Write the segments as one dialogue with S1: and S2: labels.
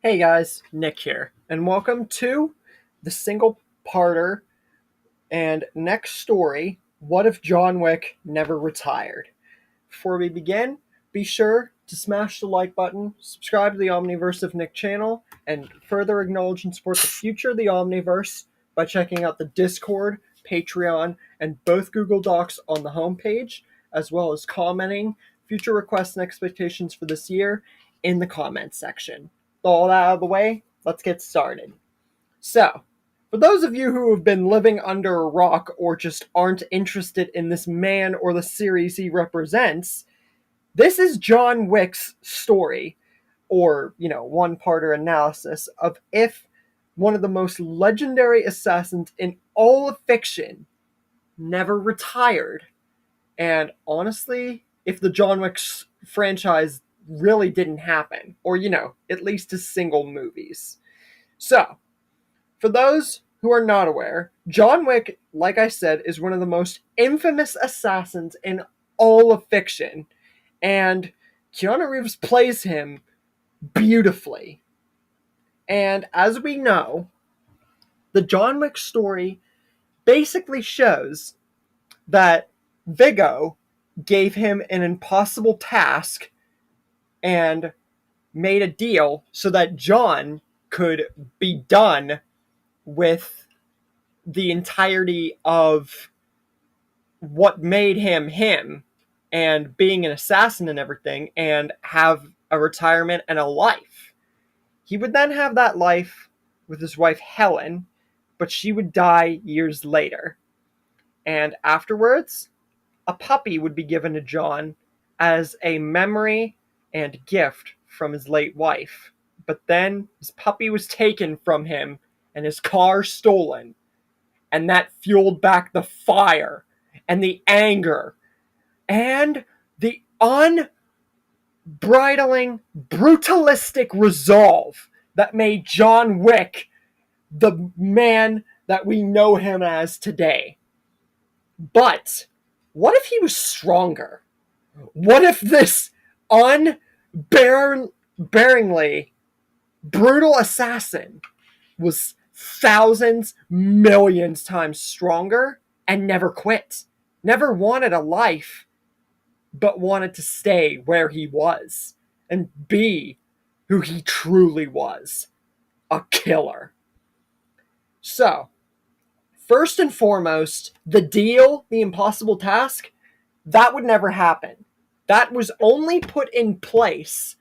S1: Hey guys, Nick here, and welcome to the single parter and next story. What if John Wick never retired? Before we begin, be sure to smash the like button, subscribe to the Omniverse of Nick channel, and further acknowledge and support the future of the Omniverse by checking out the Discord, Patreon, and both Google Docs on the homepage, as well as commenting future requests and expectations for this year in the comments section. All that out of the way, let's get started. So, for those of you who have been living under a rock or just aren't interested in this man or the series he represents, this is John Wick's story, or, one-parter analysis of if one of the most legendary assassins in all of fiction never retired. And honestly, if the John Wick franchise really didn't happen, or, at least his single movies. So, for those who are not aware, John Wick, like I said, is one of the most infamous assassins in all of fiction, and Keanu Reeves plays him beautifully. And as we know, the John Wick story basically shows that Viggo gave him an impossible task and made a deal so that John could be done with the entirety of what made him him and being an assassin and everything, and have a retirement and a life. He would then have that life with his wife Helen, but she would die years later. And afterwards, a puppy would be given to John as a memory and gift from his late wife. But then his puppy was taken from him and his car stolen. And that fueled back the fire and the anger and the unbridling, brutalistic resolve that made John Wick the man that we know him as today. But what if he was stronger? What if this unbearingly brutal assassin was thousands, millions times stronger and never quit? Never wanted a life, but wanted to stay where he was and be who he truly was, a killer. So, first and foremost, the deal, the impossible task, that would never happen. That was only put in place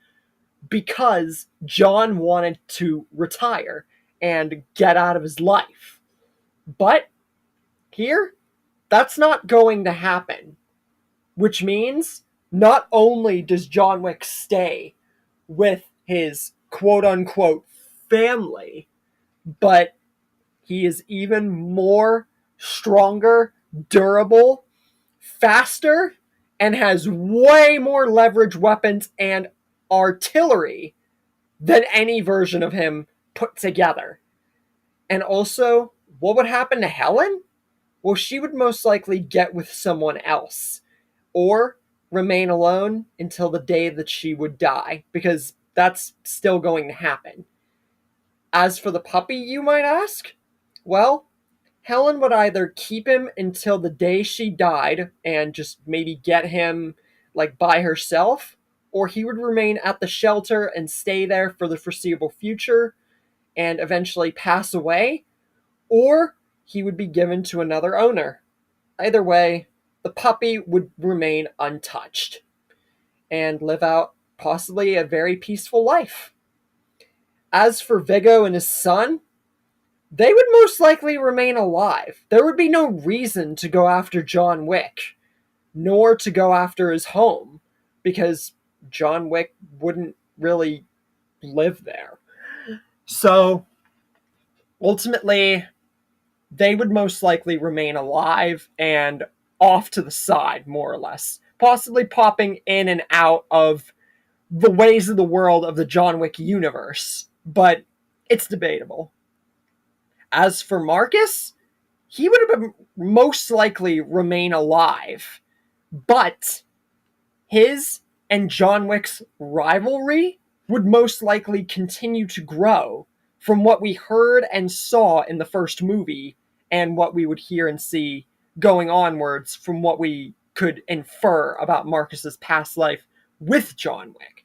S1: because John wanted to retire and get out of his life. But here, that's not going to happen. Which means not only does John Wick stay with his quote-unquote family, but he is even more stronger, durable, faster, and has way more leverage weapons and artillery than any version of him put together. And also, what would happen to Helen? Well, she would most likely get with someone else, or remain alone until the day that she would die, because that's still going to happen. As for the puppy, you might ask? Well, Helen would either keep him until the day she died and just maybe get him by herself, or he would remain at the shelter and stay there for the foreseeable future and eventually pass away, or he would be given to another owner. Either way, the puppy would remain untouched and live out possibly a very peaceful life. As for Viggo and his son, they would most likely remain alive. There would be no reason to go after John Wick, nor to go after his home, because John Wick wouldn't really live there. So, ultimately, they would most likely remain alive and off to the side, more or less. Possibly popping in and out of the ways of the world of the John Wick universe. But it's debatable. As for Marcus, he would have most likely remain alive. But his and John Wick's rivalry would most likely continue to grow from what we heard and saw in the first movie and what we would hear and see going onwards from what we could infer about Marcus's past life with John Wick.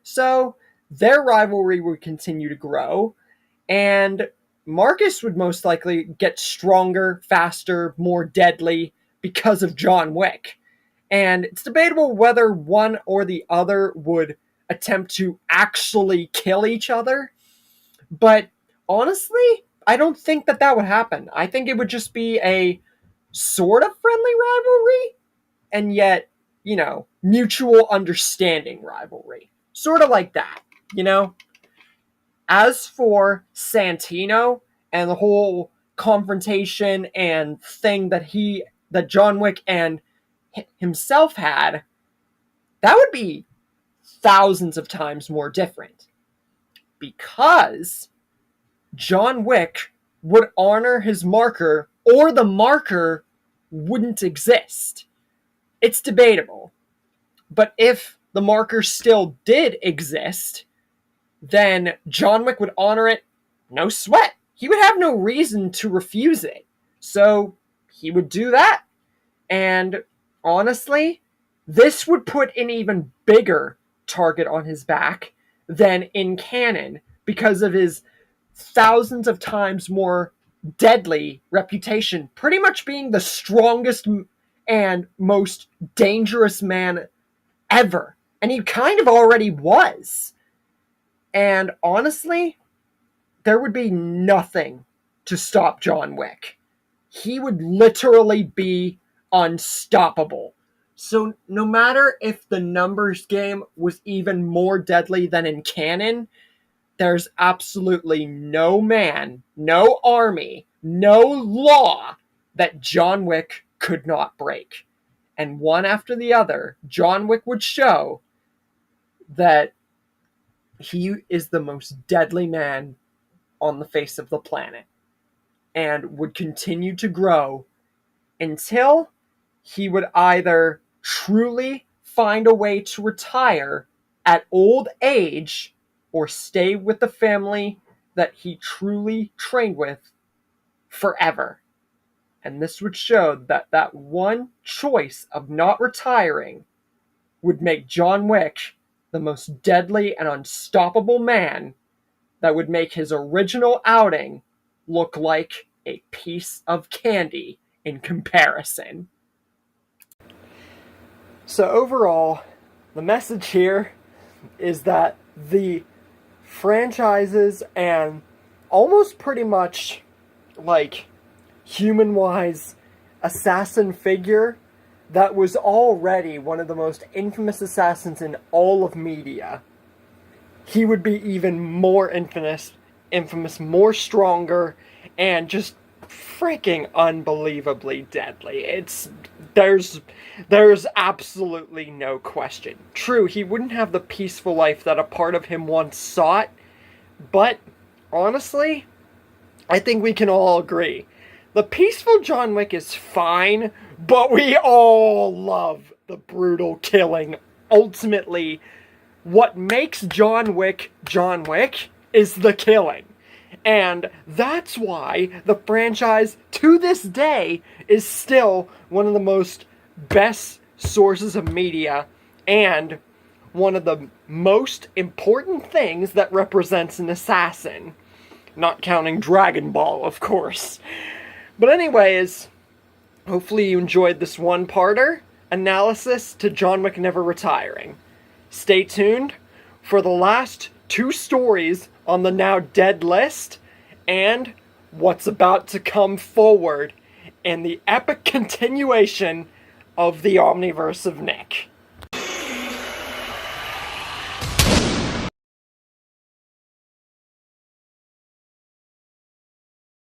S1: So their rivalry would continue to grow, and Marcus would most likely get stronger, faster, more deadly because of John Wick. And it's debatable whether one or the other would attempt to actually kill each other. But honestly, I don't think that would happen. I think it would just be a sort of friendly rivalry, and yet, mutual understanding rivalry. Sort of like that, As for Santino and the whole confrontation and thing that John Wick and himself had, that would be thousands of times more different. Because John Wick would honor his marker, or the marker wouldn't exist. It's debatable. But if the marker still did exist, then John Wick would honor it, no sweat. He would have no reason to refuse it. So he would do that. And honestly, this would put an even bigger target on his back than in canon because of his thousands of times more deadly reputation, pretty much being the strongest and most dangerous man ever. And he kind of already was. And honestly, there would be nothing to stop John Wick. He would literally be unstoppable. So no matter if the numbers game was even more deadly than in canon, there's absolutely no man, no army, no law that John Wick could not break. And one after the other, John Wick would show that he is the most deadly man on the face of the planet, and would continue to grow until he would either truly find a way to retire at old age or stay with the family that he truly trained with forever. And this would show that one choice of not retiring would make John Wick the most deadly and unstoppable man that would make his original outing look like a piece of candy in comparison. So overall, the message here is that the franchises and almost pretty much like human-wise assassin figure that was already one of the most infamous assassins in all of media, he would be even more infamous, more stronger, and just freaking unbelievably deadly. There's absolutely no question. True, he wouldn't have the peaceful life that a part of him once sought, but honestly, I think we can all agree. The peaceful John Wick is fine, but we all love the brutal killing. Ultimately, what makes John Wick is the killing. And that's why the franchise, to this day, is still one of the most best sources of media and one of the most important things that represents an assassin. Not counting Dragon Ball, of course. But anyways, hopefully you enjoyed this one-parter analysis to John Wick Never Retiring. Stay tuned for the last two stories on the now dead list and what's about to come forward in the epic continuation of the Omniverse of Nick.